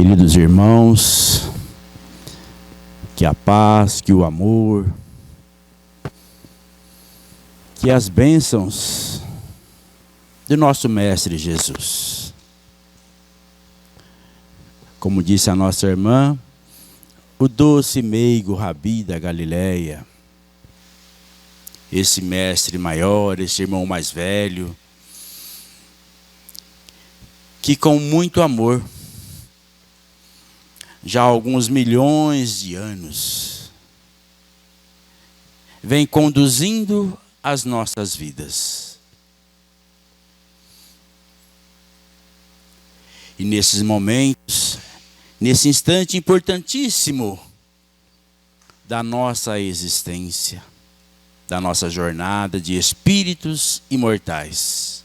Queridos irmãos, que a paz, que o amor, que as bênçãos do nosso Mestre Jesus. Como disse a nossa irmã, o doce meigo Rabi da Galileia, esse mestre maior, esse irmão mais velho, que com muito amor, já há alguns milhões de anos, vem conduzindo as nossas vidas. E nesses momentos, nesse instante importantíssimo da nossa existência, da nossa jornada de espíritos imortais,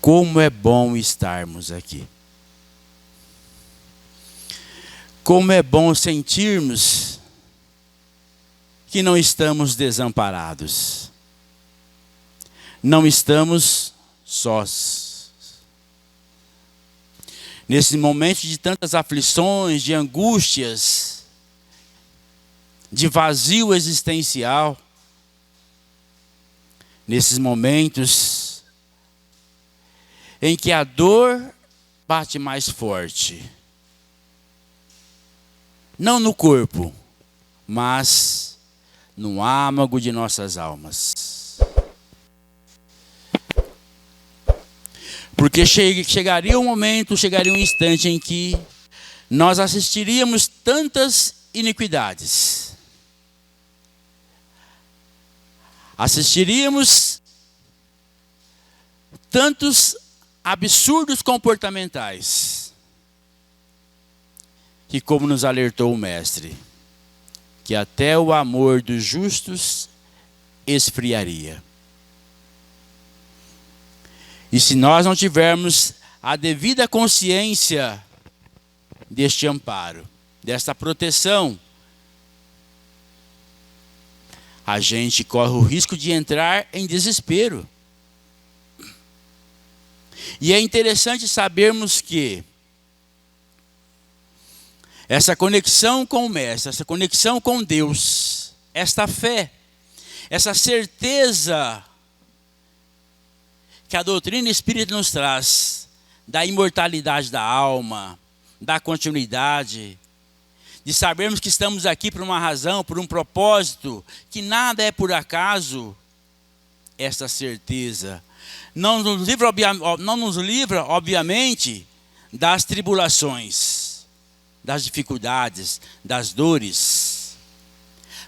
como é bom estarmos aqui. Como é bom sentirmos que não estamos desamparados. Não estamos sós. Nesse momento de tantas aflições, de angústias, de vazio existencial, nesses momentos em que a dor bate mais forte, não no corpo, mas no âmago de nossas almas. Porque chegaria um momento, chegaria um instante em que nós assistiríamos tantas iniquidades. Assistiríamos tantos absurdos comportamentais, que, como nos alertou o Mestre, que até o amor dos justos esfriaria. E se nós não tivermos a devida consciência deste amparo, desta proteção, a gente corre o risco de entrar em desespero. E é interessante sabermos que essa conexão com o Mestre, essa conexão com Deus, esta fé, essa certeza que a doutrina espírita nos traz, da imortalidade da alma, da continuidade, de sabermos que estamos aqui por uma razão, por um propósito, que nada é por acaso, essa certeza não nos livra, obviamente, das tribulações, das dificuldades, das dores,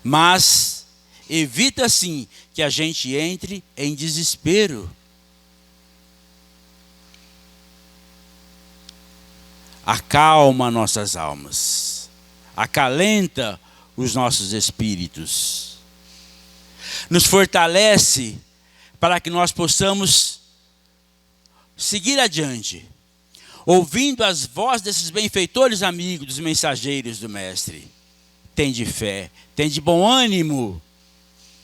mas evita sim que a gente entre em desespero. Acalma nossas almas, acalenta os nossos espíritos, nos fortalece para que nós possamos seguir adiante, ouvindo as vozes desses benfeitores amigos, dos mensageiros do Mestre. Tende fé, tende bom ânimo.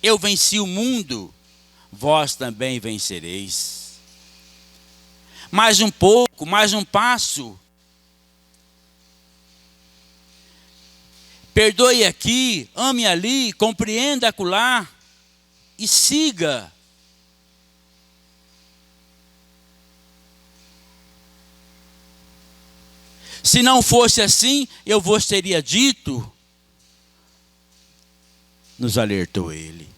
Eu venci o mundo, vós também vencereis. Mais um pouco, mais um passo. Perdoe aqui, ame ali, compreenda acolá e siga. Se não fosse assim, eu vos teria dito, nos alertou ele.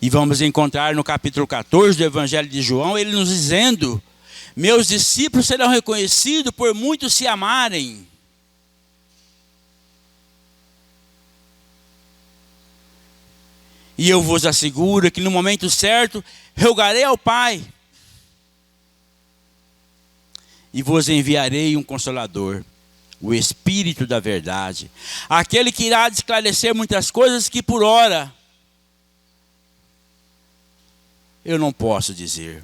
E vamos encontrar no capítulo 14 do Evangelho de João, ele nos dizendo: meus discípulos serão reconhecidos por muitos se amarem. E eu vos asseguro que no momento certo, rogarei ao Pai, e vos enviarei um Consolador, o Espírito da Verdade, aquele que irá esclarecer muitas coisas que por ora eu não posso dizer.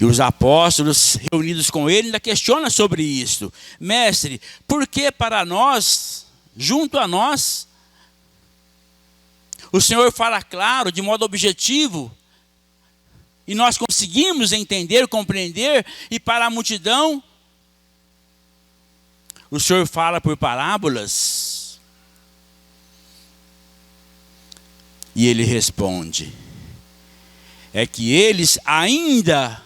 E os apóstolos reunidos com ele ainda questionam sobre isso. Mestre, por que para nós, junto a nós, o Senhor fala claro, de modo objetivo, e nós conseguimos entender, compreender, e para a multidão, o Senhor fala por parábolas. E ele responde: é que eles ainda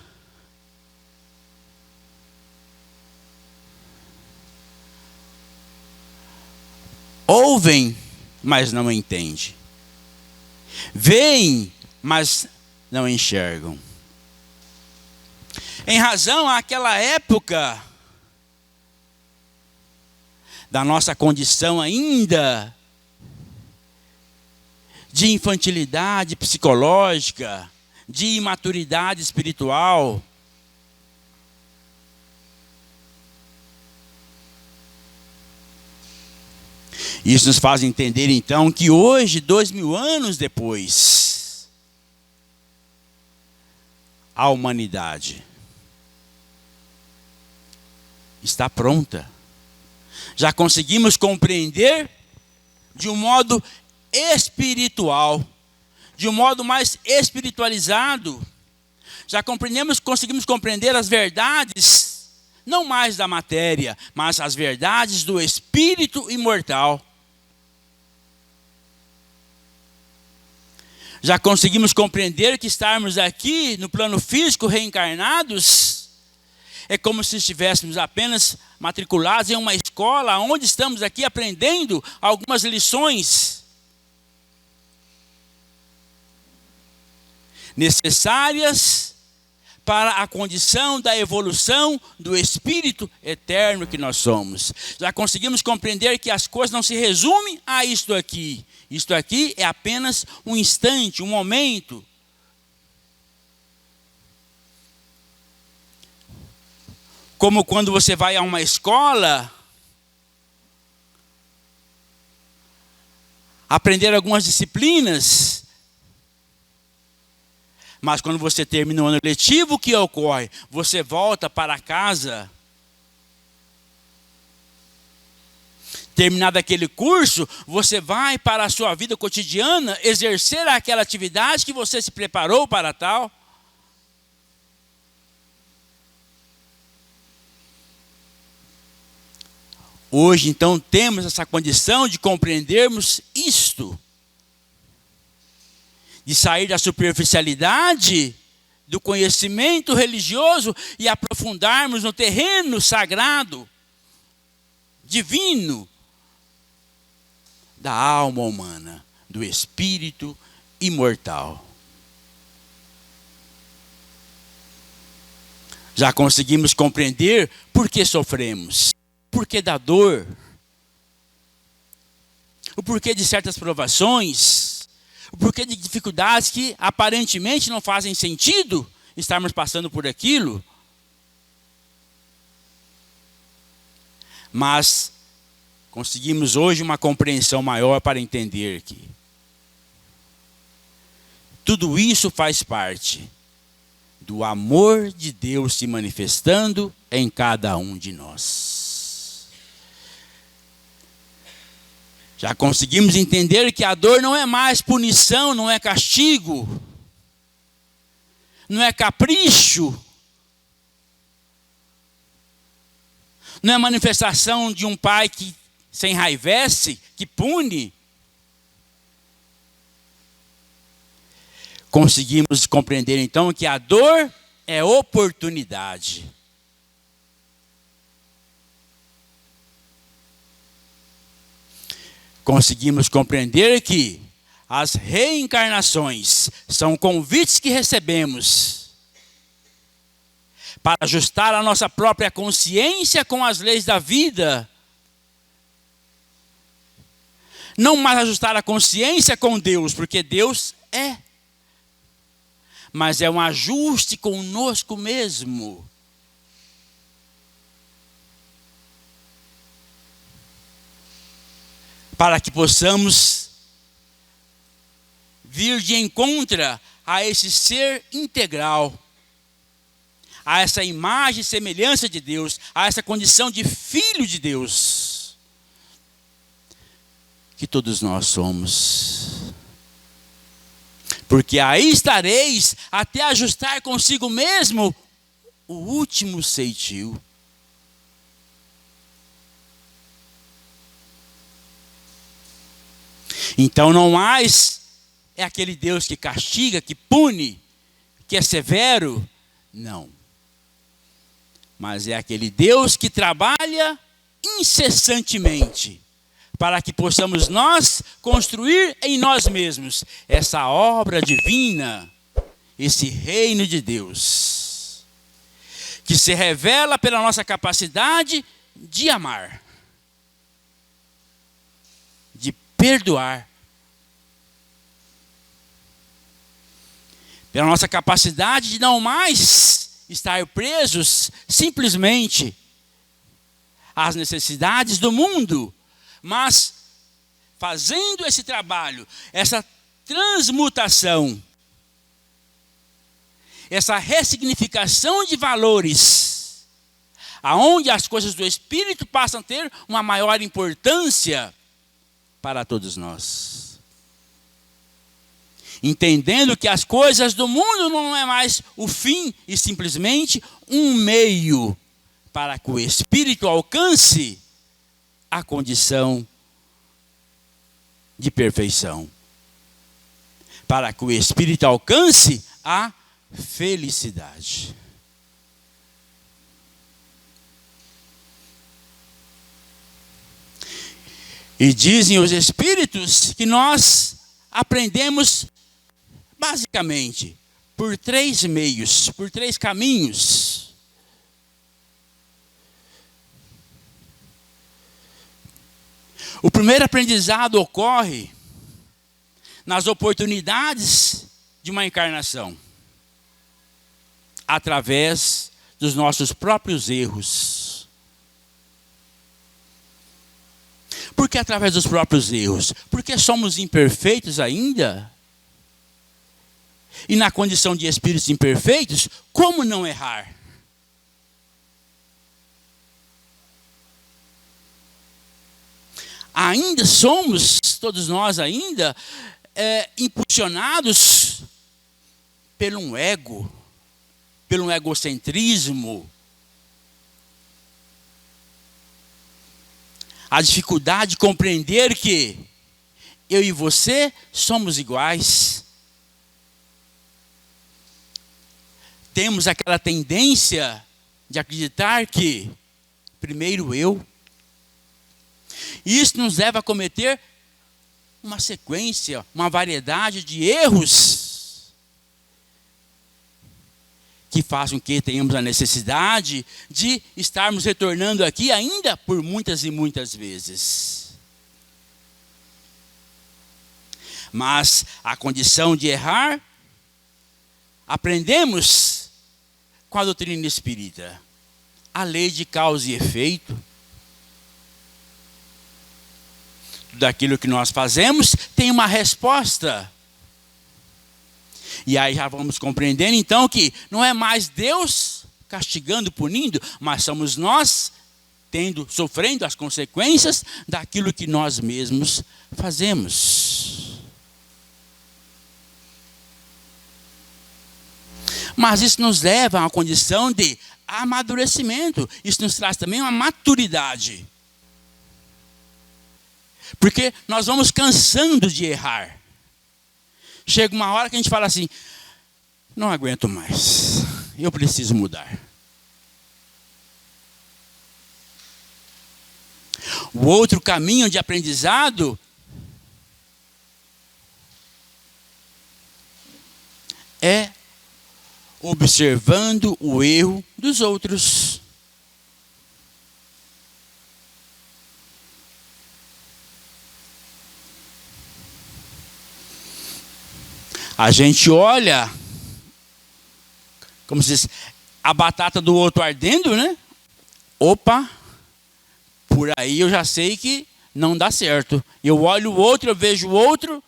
ouvem, mas não entendem. Veem, mas não enxergam. Em razão àquela época da nossa condição ainda de infantilidade psicológica, de imaturidade espiritual, isso nos faz entender então que hoje, 2000 anos depois, a humanidade está pronta. Já conseguimos compreender de um modo espiritual, de um modo mais espiritualizado. Já conseguimos compreender as verdades, não mais da matéria, mas as verdades do espírito imortal. Já conseguimos compreender que estarmos aqui no plano físico reencarnados é como se estivéssemos apenas matriculados em uma escola onde estamos aqui aprendendo algumas lições necessárias para a condição da evolução do espírito eterno que nós somos. Já conseguimos compreender que as coisas não se resumem a isto aqui. Isto aqui é apenas um instante, um momento. Como quando você vai a uma escola, aprender algumas disciplinas, mas quando você termina o ano letivo, o que ocorre? Você volta para casa. Terminado aquele curso, você vai para a sua vida cotidiana exercer aquela atividade que você se preparou para tal. Hoje, então, temos essa condição de compreendermos isto. De sair da superficialidade do conhecimento religioso e aprofundarmos no terreno sagrado, divino, da alma humana, do espírito imortal. Já conseguimos compreender por que sofremos, o porquê da dor, o porquê de certas provações, o porquê de dificuldades que aparentemente não fazem sentido estarmos passando por aquilo. Mas conseguimos hoje uma compreensão maior para entender que tudo isso faz parte do amor de Deus se manifestando em cada um de nós. Já conseguimos entender que a dor não é mais punição, não é castigo, não é capricho, não é manifestação de um pai que se enraivece, que pune. Conseguimos compreender então que a dor é oportunidade. Conseguimos compreender que as reencarnações são convites que recebemos para ajustar a nossa própria consciência com as leis da vida. Não mais ajustar a consciência com Deus, porque Deus é. Mas é um ajuste conosco mesmo. Para que possamos vir de encontro a esse ser integral, a essa imagem e semelhança de Deus, a essa condição de filho de Deus, que todos nós somos. porque aí estareis até ajustar consigo mesmo o último ceitil. Então não mais é aquele Deus que castiga, que pune, que é severo. Não. Mas é aquele Deus que trabalha incessantemente para que possamos nós construir em nós mesmos essa obra divina, esse reino de Deus, que se revela pela nossa capacidade de amar, de perdoar, pela nossa capacidade de não mais estar presos simplesmente às necessidades do mundo, mas fazendo esse trabalho, essa transmutação, essa ressignificação de valores, aonde as coisas do Espírito passam a ter uma maior importância para todos nós. Entendendo que as coisas do mundo não é mais o fim e simplesmente um meio para que o Espírito alcance a condição de perfeição. Para que o Espírito alcance a felicidade. E dizem os Espíritos que nós aprendemos basicamente por 3 meios, por 3 caminhos. O primeiro aprendizado ocorre nas oportunidades de uma encarnação, através dos nossos próprios erros. Por que através dos próprios erros? Porque somos imperfeitos ainda. E na condição de espíritos imperfeitos, como não errar? Ainda somos, todos nós ainda, impulsionados pelo ego, pelo egocentrismo. A dificuldade de compreender que eu e você somos iguais. Temos aquela tendência de acreditar que primeiro eu. E isso nos leva a cometer uma sequência, uma variedade de erros que fazem com que tenhamos a necessidade de estarmos retornando aqui ainda por muitas e muitas vezes. Mas a condição de errar, aprendemos com a doutrina espírita, a lei de causa e efeito. Tudo aquilo que nós fazemos tem uma resposta. E aí já vamos compreendendo então que não é mais Deus castigando, punindo, mas somos nós sofrendo as consequências daquilo que nós mesmos fazemos. Mas isso nos leva a uma condição de amadurecimento. Isso nos traz também uma maturidade. Porque nós vamos cansando de errar. Chega uma hora que a gente fala assim, não aguento mais, eu preciso mudar. O outro caminho de aprendizado é observando o erro dos outros. A gente olha, como se diz, a batata do outro ardendo, né? Opa, por aí eu já sei que não dá certo. Eu olho o outro, eu vejo o outro.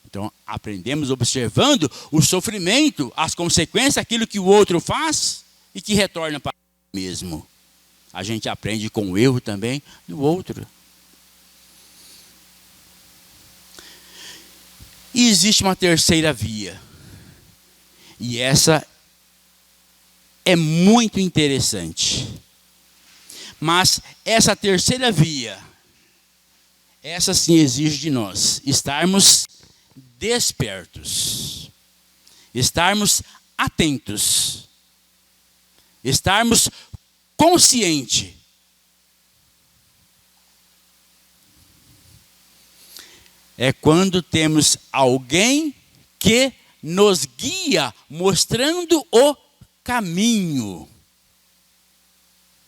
Então, aprendemos observando o sofrimento, as consequências, aquilo que o outro faz e que retorna para si mesmo. A gente aprende com o erro também do outro. E existe uma terceira via. E essa é muito interessante. Mas essa terceira via, essa sim exige de nós estarmos despertos, estarmos atentos, estarmos conscientes. É quando temos alguém que nos guia, mostrando o caminho.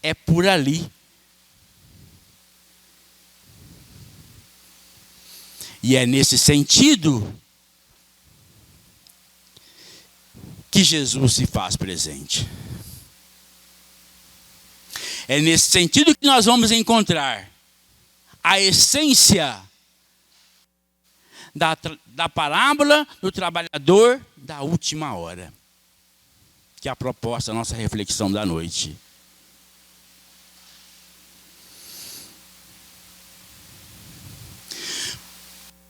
É por ali. E é nesse sentido que Jesus se faz presente. É nesse sentido que nós vamos encontrar a essência da parábola do trabalhador da última hora, que é a proposta da nossa reflexão da noite.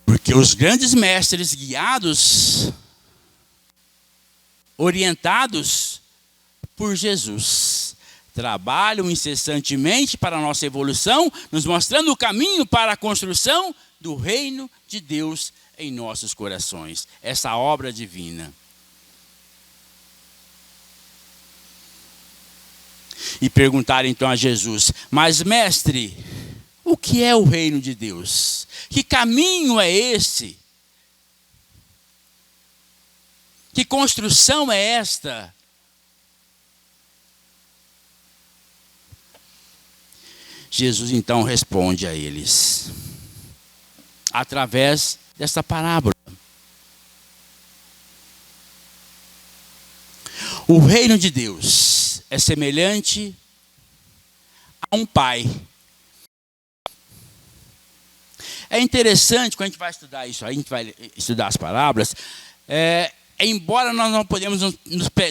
Porque os grandes mestres guiados, orientados por Jesus, trabalham incessantemente para a nossa evolução, nos mostrando o caminho para a construção do reino de Deus em nossos corações. Essa obra divina. E perguntaram então a Jesus: mas mestre, o que é o reino de Deus? Que caminho é esse? Que construção é esta? Jesus então responde a eles, através dessa parábola. O reino de Deus é semelhante a um pai. É interessante, quando a gente vai estudar isso aí, a gente vai estudar as parábolas, embora nós não podemos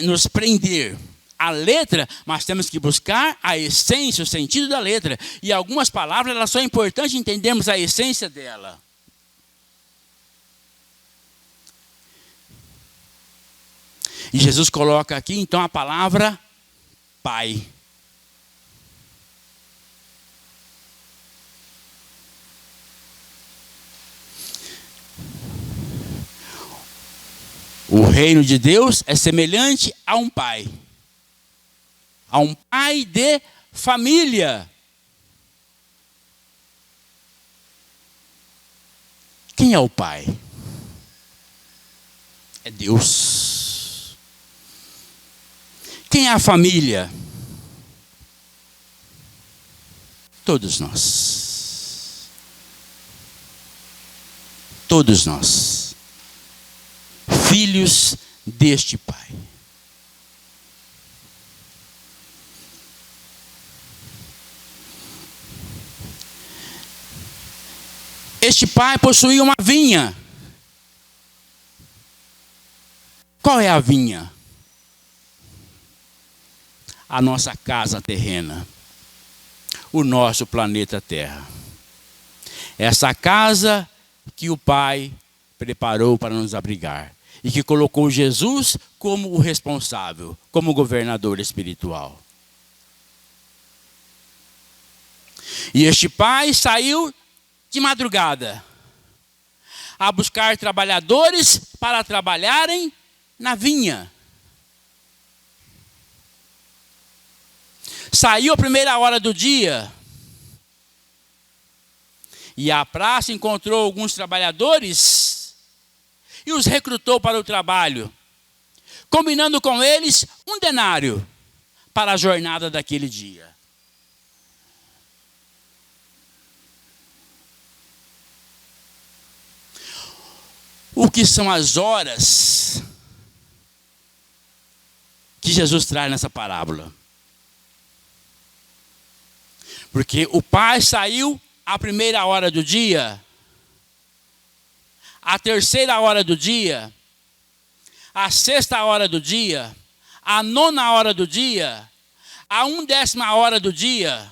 nos prender à letra, mas temos que buscar a essência, o sentido da letra. E algumas palavras, elas são importantes entendermos a essência dela. E Jesus coloca aqui, então, a palavra Pai. O reino de Deus é semelhante a um pai. A um pai de família. Quem é o pai? É Deus. Quem é a família? Todos nós. Todos nós. Filhos deste pai. Este pai possuía uma vinha. Qual é a vinha? A nossa casa terrena. O nosso planeta Terra. Essa casa que o Pai preparou para nos abrigar. E que colocou Jesus como o responsável, como o governador espiritual. E este pai saiu de madrugada a buscar trabalhadores para trabalharem na vinha. Saiu a primeira hora do dia e à praça encontrou alguns trabalhadores e os recrutou para o trabalho, combinando com eles 1 denário para a jornada daquele dia. O que são as horas que Jesus traz nessa parábola? Porque o pai saiu à primeira hora do dia, à terceira hora do dia, à sexta hora do dia, à nona hora do dia, à 1/10 hora do dia,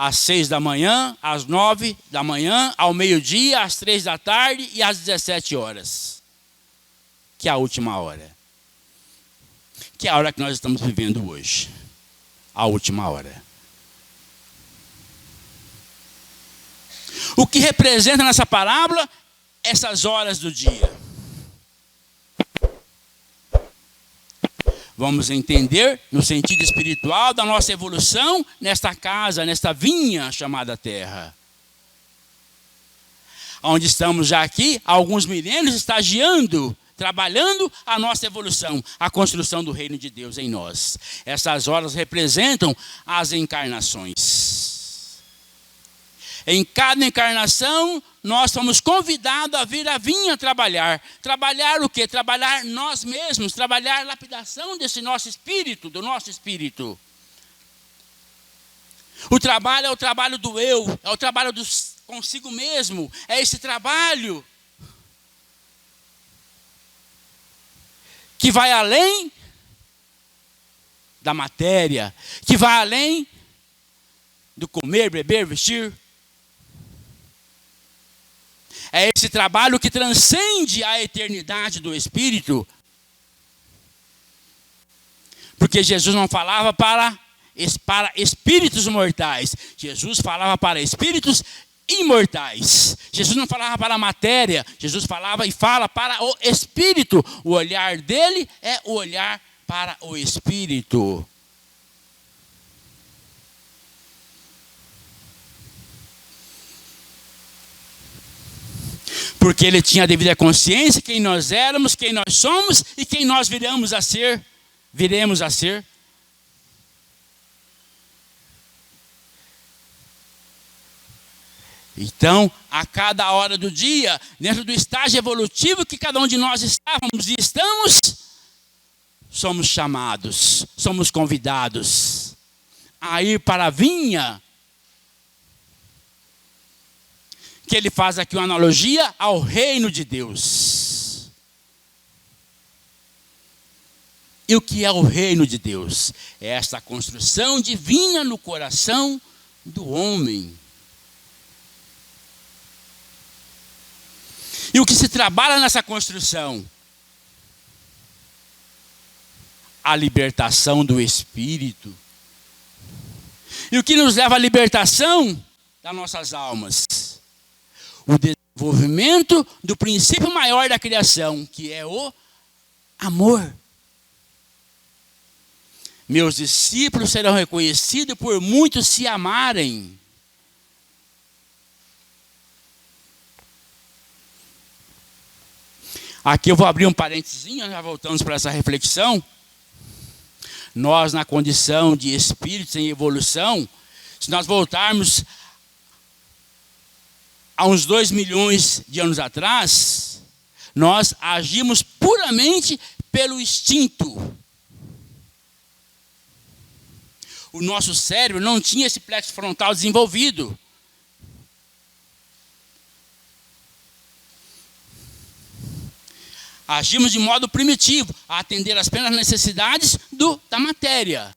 às 6 da manhã, às 9 da manhã, ao meio-dia, às 3 da tarde e às 17 horas. Que é a última hora. Que é a hora que nós estamos vivendo hoje. A última hora. O que representa nessa parábola? Essas horas do dia. Vamos entender no sentido espiritual da nossa evolução nesta casa, nesta vinha chamada Terra. Onde estamos já aqui há alguns milênios estagiando, trabalhando a nossa evolução, a construção do reino de Deus em nós. Essas horas representam as encarnações. Em cada encarnação, nós somos convidados a vir à vinha trabalhar. Trabalhar o quê? Trabalhar nós mesmos, trabalhar a lapidação desse nosso espírito, do nosso espírito. O trabalho é o trabalho do eu, é o trabalho consigo mesmo, é esse trabalho que vai além da matéria, que vai além do comer, beber, vestir. É esse trabalho que transcende a eternidade do Espírito. Porque Jesus não falava para espíritos mortais. Jesus falava para espíritos imortais. Jesus não falava para a matéria. Jesus falava e fala para o Espírito. O olhar dele é o olhar para o Espírito. Porque ele tinha a devida consciência quem nós éramos, quem nós somos e quem nós viremos a ser. Então, a cada hora do dia, dentro do estágio evolutivo que cada um de nós estávamos e estamos, somos chamados, somos convidados a ir para a vinha. Que ele faz aqui uma analogia ao reino de Deus. E o que é o reino de Deus? É esta construção divina no coração do homem. E o que se trabalha nessa construção? A libertação do espírito. E o que nos leva à libertação das nossas almas? O desenvolvimento do princípio maior da criação, que é o amor. Meus discípulos serão reconhecidos por muitos se amarem. Aqui eu vou abrir um parênteses, já voltamos para essa reflexão. Nós, na condição de espíritos em evolução, se nós voltarmos há uns 2 milhões de anos atrás, nós agimos puramente pelo instinto. O nosso cérebro não tinha esse plexo frontal desenvolvido. Agimos de modo primitivo, a atender apenas as necessidades da matéria.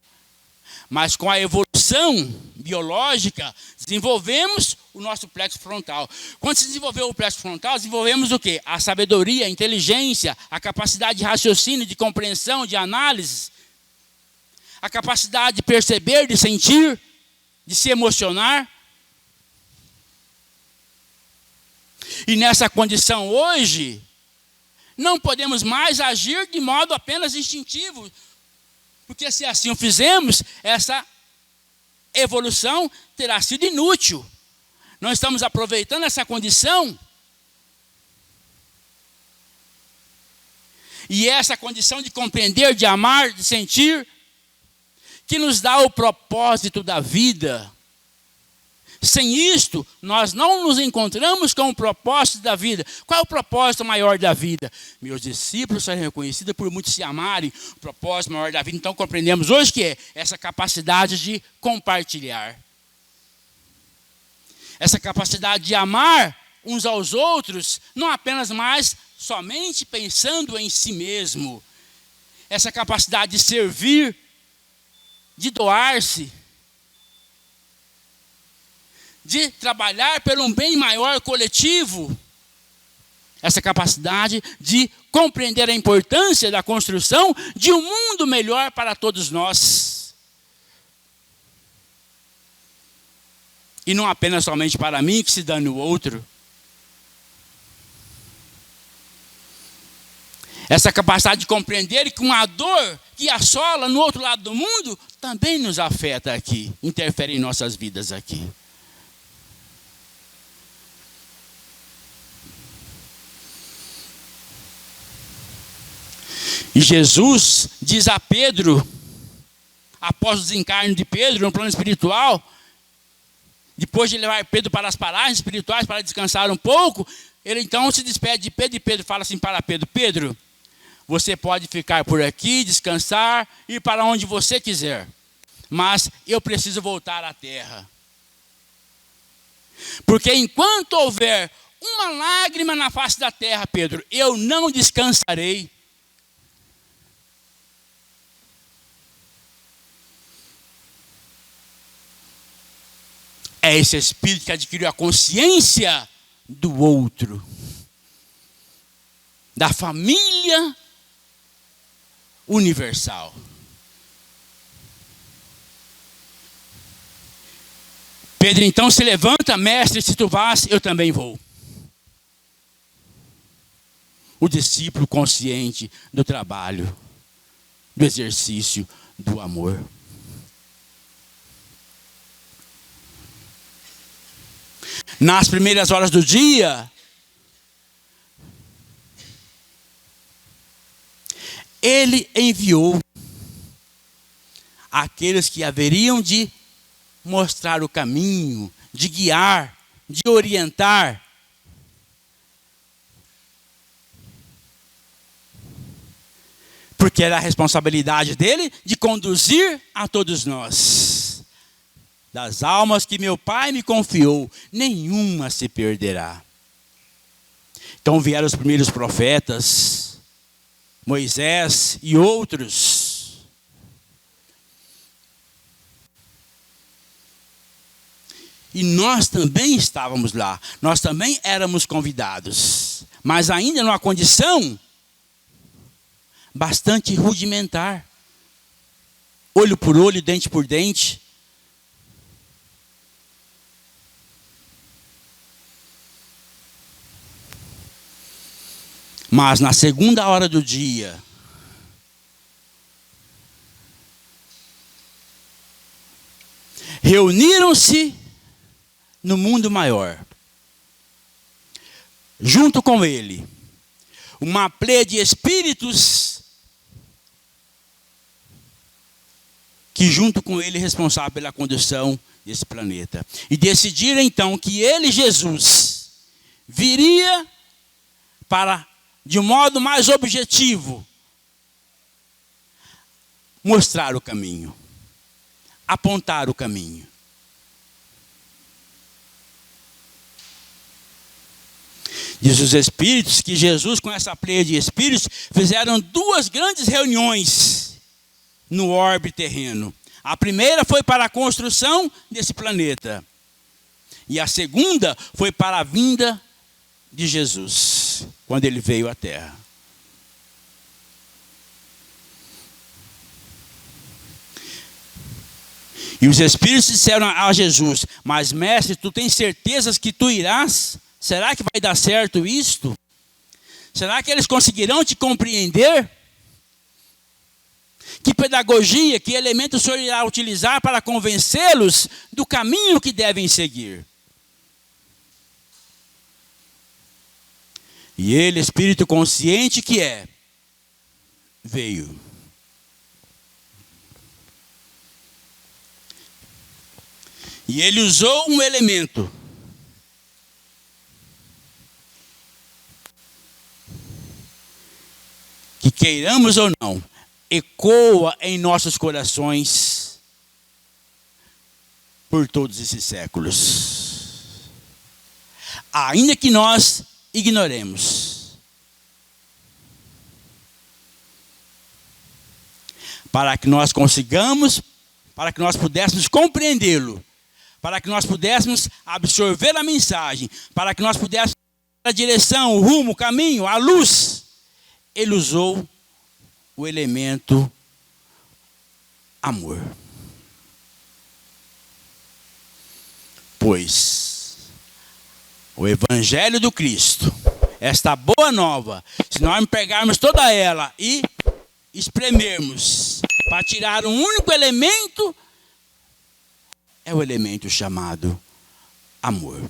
Mas com a evolução biológica, desenvolvemos o nosso plexo frontal. Quando se desenvolveu o plexo frontal, desenvolvemos o quê? A sabedoria, a inteligência, a capacidade de raciocínio, de compreensão, de análise, a capacidade de perceber, de sentir, de se emocionar. E nessa condição hoje, não podemos mais agir de modo apenas instintivo, porque se assim o fizermos, essa evolução terá sido inútil. Não estamos aproveitando essa condição. E essa condição de compreender, de amar, de sentir, que nos dá o propósito da vida. Sem isto, nós não nos encontramos com o propósito da vida. Qual é o propósito maior da vida? Meus discípulos serão reconhecidos por muitos se amarem. O propósito maior da vida, então, compreendemos hoje que é essa capacidade de compartilhar. Essa capacidade de amar uns aos outros, não apenas mais somente pensando em si mesmo. Essa capacidade de servir, de doar-se. de trabalhar pelo um bem maior coletivo. Essa capacidade de compreender a importância da construção de um mundo melhor para todos nós. E não apenas somente para mim, que se dane o outro. Essa capacidade de compreender que uma dor que assola no outro lado do mundo também nos afeta aqui, interfere em nossas vidas aqui. E Jesus diz a Pedro, após o desencarne de Pedro no plano espiritual, depois de levar Pedro para as paragens espirituais para descansar um pouco, ele então se despede de Pedro e Pedro fala assim para Pedro: Pedro, você pode ficar por aqui, descansar, ir para onde você quiser, mas eu preciso voltar à terra. Porque enquanto houver uma lágrima na face da terra, Pedro, eu não descansarei. É esse espírito que adquiriu a consciência do outro, da família universal. Pedro então se levanta: mestre, se tu vás, eu também vou. O discípulo consciente do trabalho, do exercício, do amor. Nas primeiras horas do dia, ele enviou aqueles que haveriam de mostrar o caminho, de guiar, de orientar. Porque era a responsabilidade dele de conduzir a todos nós. Das almas que meu Pai me confiou, nenhuma se perderá. Então vieram os primeiros profetas, Moisés e outros. E nós também estávamos lá, nós também éramos convidados, mas ainda numa condição bastante rudimentar. Olho por olho, dente por dente. Mas na segunda hora do dia, reuniram-se no mundo maior, junto com ele, uma pleia de espíritos que junto com ele é responsável pela condução desse planeta. E decidiram então que ele, Jesus, viria para, de um modo mais objetivo, mostrar o caminho, apontar o caminho. Diz os Espíritos que Jesus, com essa pleia de Espíritos, fizeram duas grandes reuniões no orbe terreno. A primeira foi para a construção desse planeta. E a segunda foi para a vinda de Jesus, quando ele veio à Terra. E os Espíritos disseram a Jesus: mas mestre, tu tens certezas que tu irás? Será que vai dar certo isto? Será que eles conseguirão te compreender? Que pedagogia, que elemento o Senhor irá utilizar para convencê-los do caminho que devem seguir? E ele, espírito consciente que é, veio. E ele usou um elemento que, queiramos ou não, ecoa em nossos corações por todos esses séculos. Ainda que nós ignoremos. Para que nós consigamos, para que nós pudéssemos compreendê-lo, para que nós pudéssemos absorver a mensagem, para que nós pudéssemos ter a direção, o rumo, o caminho, a luz. Ele usou o elemento amor. Pois o Evangelho do Cristo, esta boa nova, se nós pegarmos toda ela e espremermos para tirar um único elemento, é o elemento chamado amor.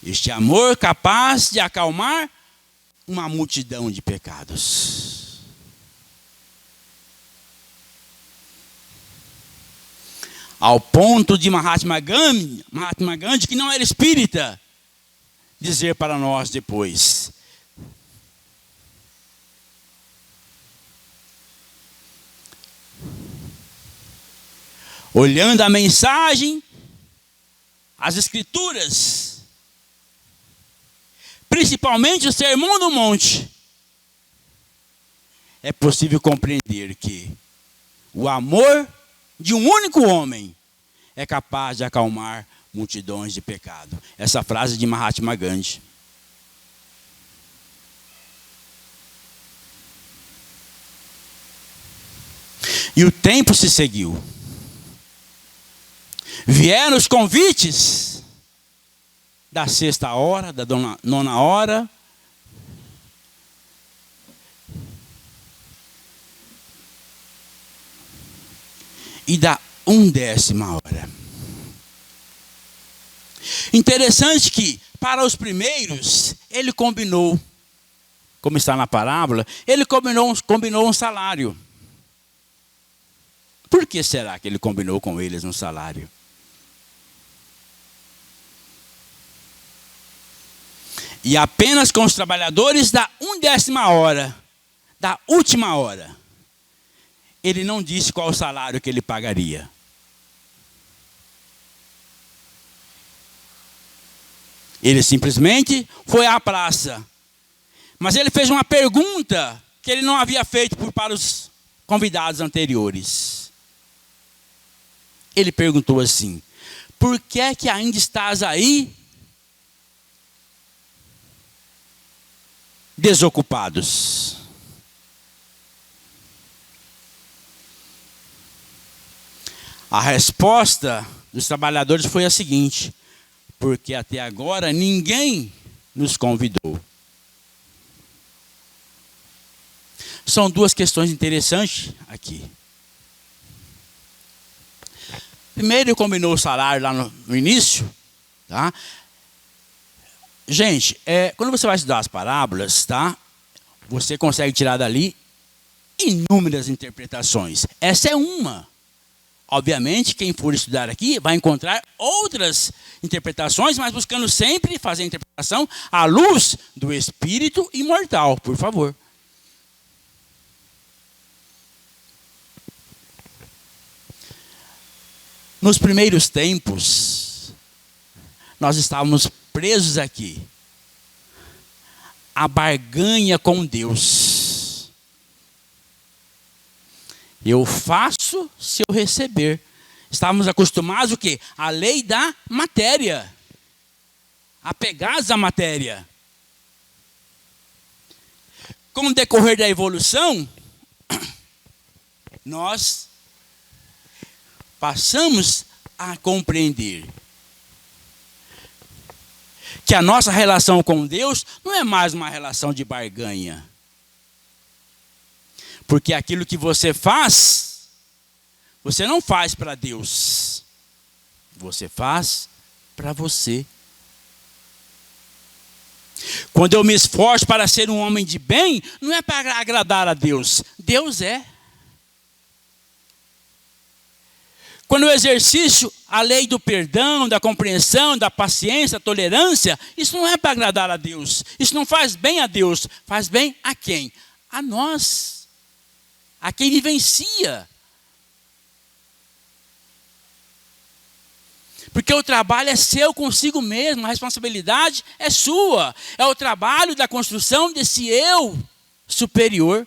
Este amor capaz de acalmar uma multidão de pecados. Ao ponto de Mahatma Gandhi, que não era espírita, dizer para nós depois: olhando a mensagem, as escrituras, principalmente o Sermão do Monte, é possível compreender que o amor de um único homem é capaz de acalmar multidões de pecado. Essa frase de Mahatma Gandhi. E o tempo se seguiu. Vieram os convites da sexta hora, da nona hora. E da 1ª hora. Interessante que, para os primeiros, ele combinou, como está na parábola, ele combinou um salário. Por que será que ele combinou com eles um salário? E apenas com os trabalhadores da 1ª hora, da última hora, ele não disse qual o salário que ele pagaria. Ele simplesmente foi à praça. Mas ele fez uma pergunta que ele não havia feito para os convidados anteriores. Ele perguntou assim: por que é que ainda estás aí desocupados? A resposta dos trabalhadores foi a seguinte: porque até agora ninguém nos convidou. São duas questões interessantes aqui. Primeiro, ele combinou o salário lá no início. Tá? Gente, quando você vai estudar as parábolas, tá? Você consegue tirar dali inúmeras interpretações. Essa é uma. Obviamente, quem for estudar aqui vai encontrar outras interpretações, mas buscando sempre fazer a interpretação à luz do Espírito imortal, por favor. Nos primeiros tempos, nós estávamos presos aqui. A barganha com Deus. Eu faço se eu receber. Estávamos acostumados o quê? A lei da matéria. Apegados à matéria. Com o decorrer da evolução, nós passamos a compreender que a nossa relação com Deus não é mais uma relação de barganha. Porque aquilo que você faz, você não faz para Deus. Você faz para você. Quando eu me esforço para ser um homem de bem, não é para agradar a Deus. Deus é. Quando eu exercício a lei do perdão, da compreensão, da paciência, da tolerância, isso não é para agradar a Deus. Isso não faz bem a Deus. Faz bem a quem? A nós. A quem vivencia. Porque o trabalho é seu consigo mesmo, a responsabilidade é sua. É o trabalho da construção desse eu superior.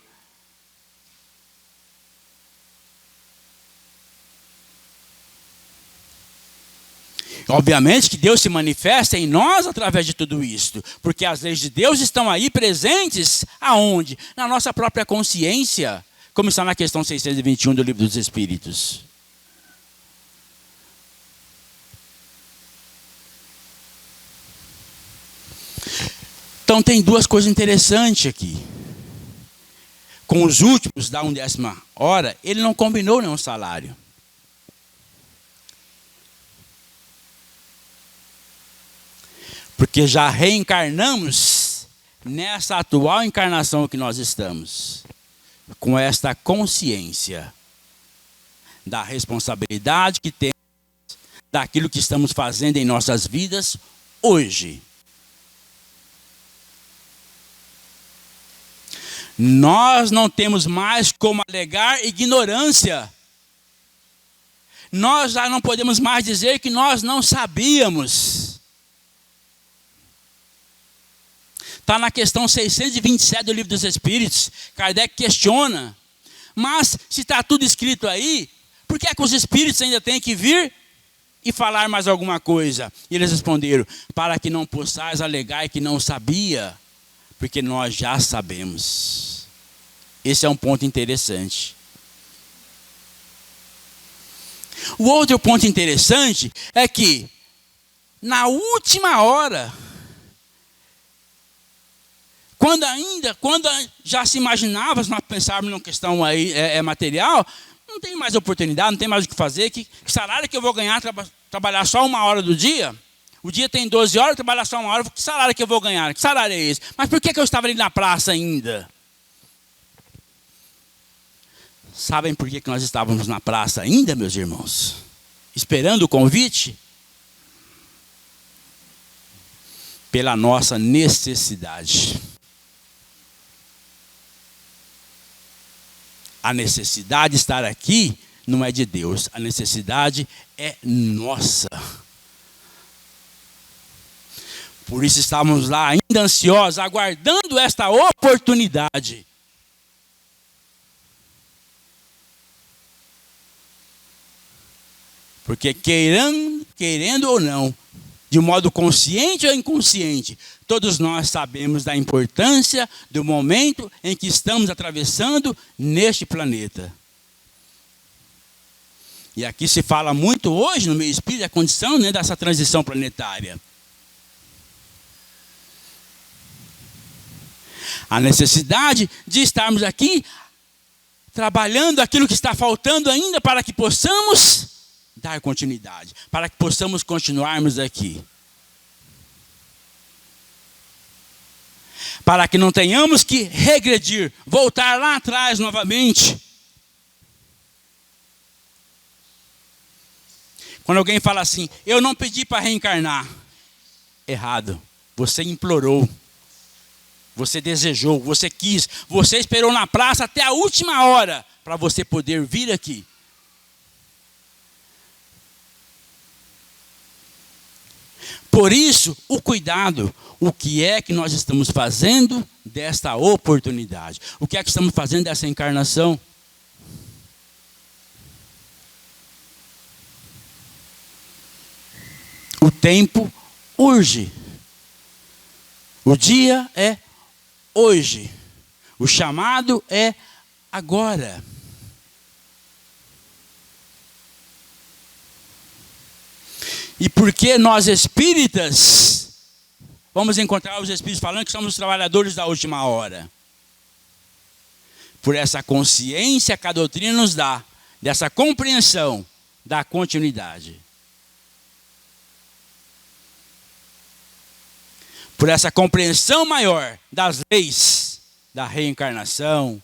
Obviamente que Deus se manifesta em nós através de tudo isto, porque as leis de Deus estão aí presentes aonde? Na nossa própria consciência, como está na questão 621 do Livro dos Espíritos. Então tem duas coisas interessantes aqui. Com os últimos da 1/10 hora, ele não combinou nenhum salário. Porque já reencarnamos nessa atual encarnação que nós estamos, com esta consciência da responsabilidade que temos, daquilo que estamos fazendo em nossas vidas hoje. Nós não temos mais como alegar ignorância. Nós já não podemos mais dizer que nós não sabíamos. Está na questão 627 do Livro dos Espíritos. Kardec questiona. Mas, se está tudo escrito aí, por que é que os Espíritos ainda têm que vir e falar mais alguma coisa? E eles responderam, para que não possais alegar que não sabia, porque nós já sabemos. Esse é um ponto interessante. O outro ponto interessante é que, na última hora, quando já se imaginava, se nós pensarmos numa questão aí, material, não tem mais oportunidade, não tem mais o que fazer, que salário que eu vou ganhar trabalhar só 1 hora do dia? O dia tem 12 horas, trabalhar só 1 hora, que salário que eu vou ganhar? Que salário é esse? Mas por que eu estava ali na praça ainda? Sabem por que nós estávamos na praça ainda, meus irmãos? Esperando o convite? Pela nossa necessidade. A necessidade de estar aqui não é de Deus, a necessidade é nossa. Por isso estávamos lá ainda ansiosos, aguardando esta oportunidade. Porque querendo ou não, de modo consciente ou inconsciente, todos nós sabemos da importância do momento em que estamos atravessando neste planeta. E aqui se fala muito hoje no meio espírita a condição, né, dessa transição planetária. A necessidade de estarmos aqui trabalhando aquilo que está faltando ainda para que possamos dar continuidade, para que possamos continuarmos aqui. Para que não tenhamos que regredir, voltar lá atrás novamente. Quando alguém fala assim, eu não pedi para reencarnar. Errado. Você implorou. Você desejou, você quis. Você esperou na praça até a última hora para você poder vir aqui. Por isso, o cuidado. O que é que nós estamos fazendo desta oportunidade? O que é que estamos fazendo dessa encarnação? O tempo urge. O dia é hoje. O chamado é agora. E porque nós espíritas, vamos encontrar os espíritos falando que somos os trabalhadores da última hora. Por essa consciência que a doutrina nos dá, dessa compreensão da continuidade. Por essa compreensão maior das leis da reencarnação,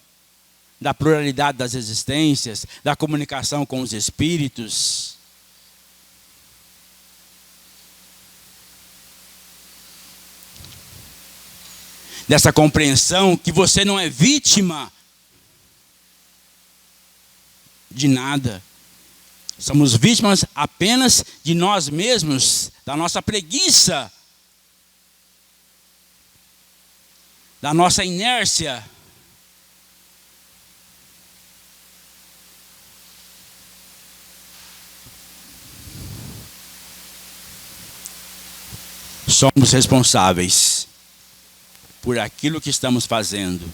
da pluralidade das existências, da comunicação com os espíritos. Dessa compreensão que você não é vítima de nada. Somos vítimas apenas de nós mesmos, da nossa preguiça, da nossa inércia. somos responsáveis por aquilo que estamos fazendo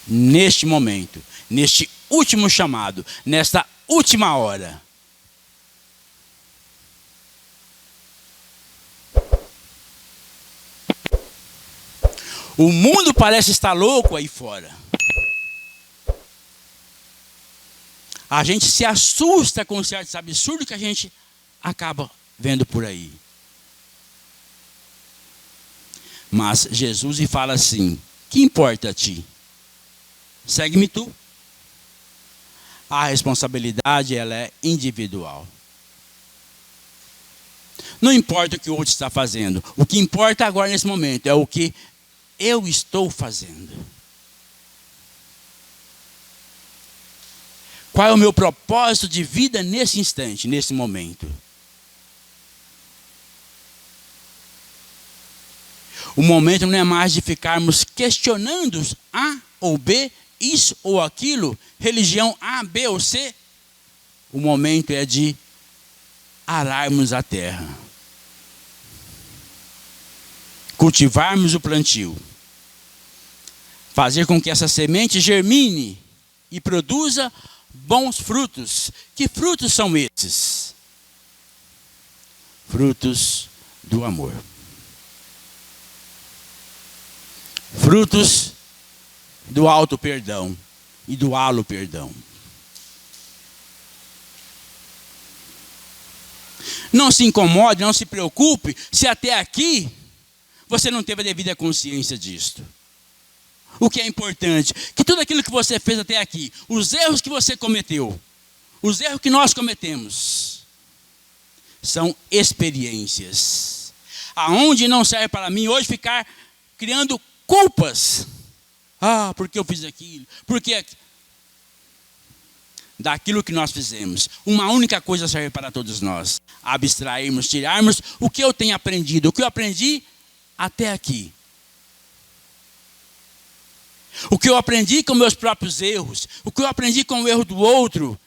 neste momento, neste último chamado, nesta última hora. O mundo parece estar louco aí fora. A gente se assusta com certos absurdos que a gente acaba vendo por aí. Mas Jesus lhe fala assim: que importa a ti? Segue-me tu. A responsabilidade, ela é individual. Não importa o que o outro está fazendo. O que importa agora nesse momento é o que eu estou fazendo. Qual é o meu propósito de vida nesse instante, nesse momento? O momento não é mais de ficarmos questionando A ou B, isso ou aquilo, religião A, B ou C. O momento é de ararmos a terra, cultivarmos o plantio, fazer com que essa semente germine e produza bons frutos. Que frutos são esses? Frutos do amor. Frutos do alto perdão e do halo perdão. Não se incomode, não se preocupe se até aqui você não teve a devida consciência disto. O que é importante, que tudo aquilo que você fez até aqui, os erros que você cometeu, os erros que nós cometemos, são experiências. Aonde não serve para mim hoje ficar criando culpas. Ah, porque eu fiz aquilo, porque daquilo que nós fizemos, uma única coisa serve para todos nós: abstrairmos, tirarmos o que eu tenho aprendido, o que eu aprendi até aqui. O que eu aprendi com meus próprios erros, o que eu aprendi com o erro do outro.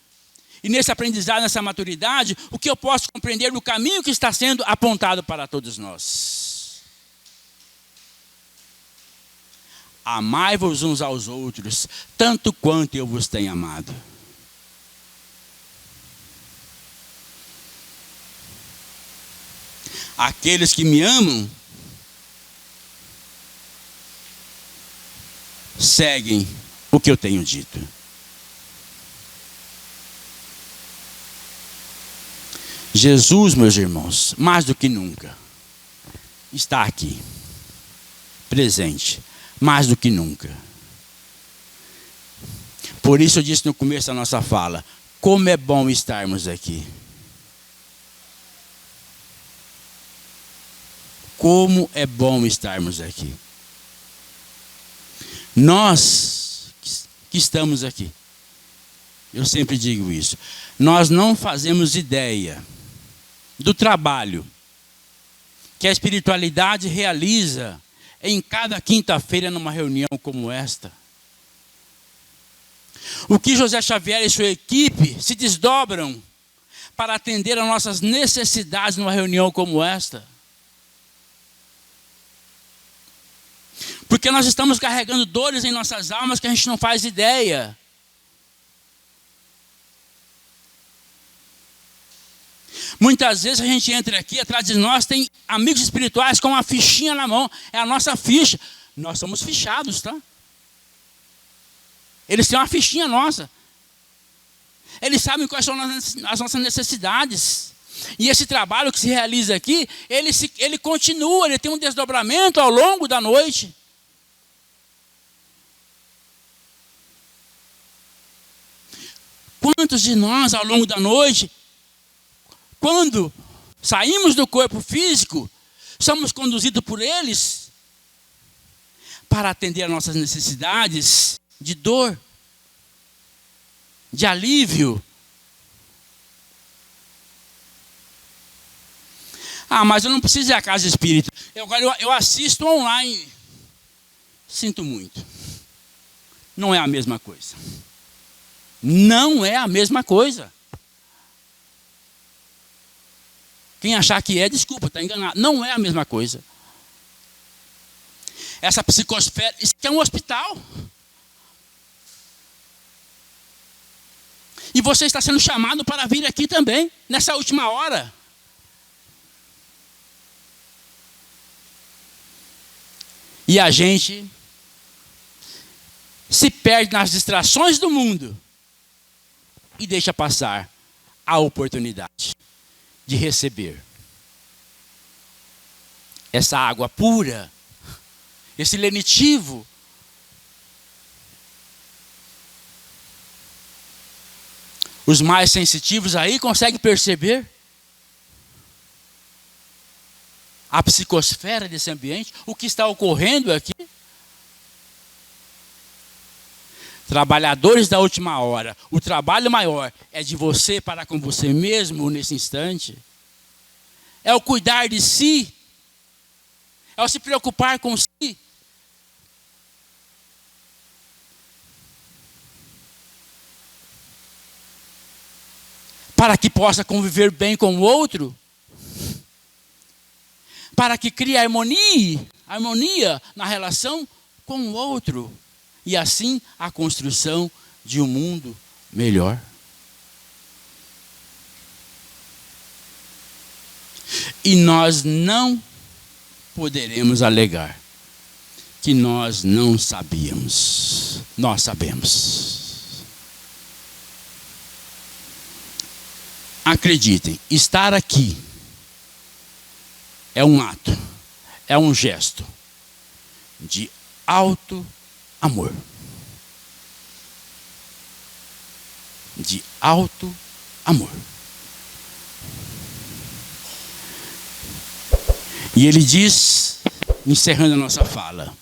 E nesse aprendizado, nessa maturidade, o que eu posso compreender do caminho que está sendo apontado para todos nós. Amai-vos uns aos outros, tanto quanto eu vos tenho amado. Aqueles que me amam seguem o que eu tenho dito. Jesus, meus irmãos, mais do que nunca, está aqui, presente, mais do que nunca. Por isso eu disse no começo da nossa fala, como é bom estarmos aqui. Como é bom estarmos aqui. Nós que estamos aqui, eu sempre digo isso, nós não fazemos ideia do trabalho que a espiritualidade realiza em cada quinta-feira numa reunião como esta. O que José Xavier e sua equipe se desdobram para atender às nossas necessidades numa reunião como esta. Porque nós estamos carregando dores em nossas almas que a gente não faz ideia. Muitas vezes a gente entra aqui, atrás de nós tem amigos espirituais com uma fichinha na mão. É a nossa ficha. Nós somos fichados, tá? Eles têm uma fichinha nossa. Eles sabem quais são as nossas necessidades. E esse trabalho que se realiza aqui, ele continua, ele tem um desdobramento ao longo da noite. Quantos de nós ao longo da noite, quando saímos do corpo físico, somos conduzidos por eles para atender às nossas necessidades de dor, de alívio. Ah, mas eu não preciso ir à casa espírita. Eu assisto online. Sinto muito. Não é a mesma coisa. Não é a mesma coisa. Quem achar que é, desculpa, está enganado. Não é a mesma coisa. Essa psicosfera, isso aqui é um hospital. E você está sendo chamado para vir aqui também, nessa última hora. E a gente se perde nas distrações do mundo e deixa passar a oportunidade de receber essa água pura, esse lenitivo. Os mais sensitivos aí conseguem perceber a psicosfera desse ambiente, o que está ocorrendo aqui. Trabalhadores da última hora, o trabalho maior é de você para com você mesmo nesse instante. É o cuidar de si, é o se preocupar com si. Para que possa conviver bem com o outro, para que crie harmonia na relação com o outro, e assim a construção de um mundo melhor. E nós não poderemos alegar que nós não sabíamos. Nós sabemos. Acreditem, estar aqui é um ato, é um gesto de alto amor. De alto amor. E ele diz, encerrando a nossa fala: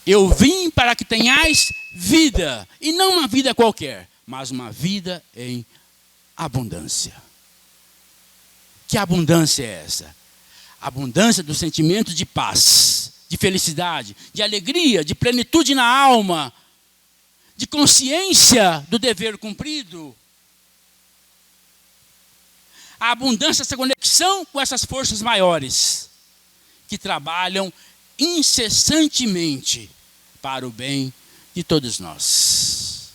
eu vim para que tenhais vida, e não uma vida qualquer, mas uma vida em abundância. Que abundância é essa? Abundância do sentimento de paz, de felicidade, de alegria, de plenitude na alma, de consciência do dever cumprido. A abundância dessa conexão com essas forças maiores, que trabalham incessantemente para o bem de todos nós.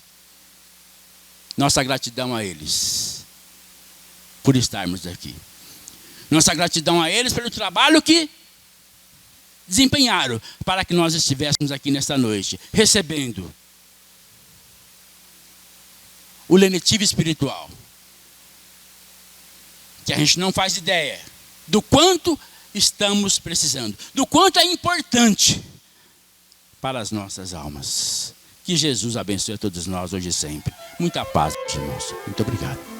Nossa gratidão a eles por estarmos aqui. Nossa gratidão a eles pelo trabalho que desempenharam para que nós estivéssemos aqui nesta noite, recebendo o lenitivo espiritual, que a gente não faz ideia do quanto estamos precisando, do quanto é importante para as nossas almas. Que Jesus abençoe a todos nós hoje e sempre. Muita paz, irmãos. Muito obrigado.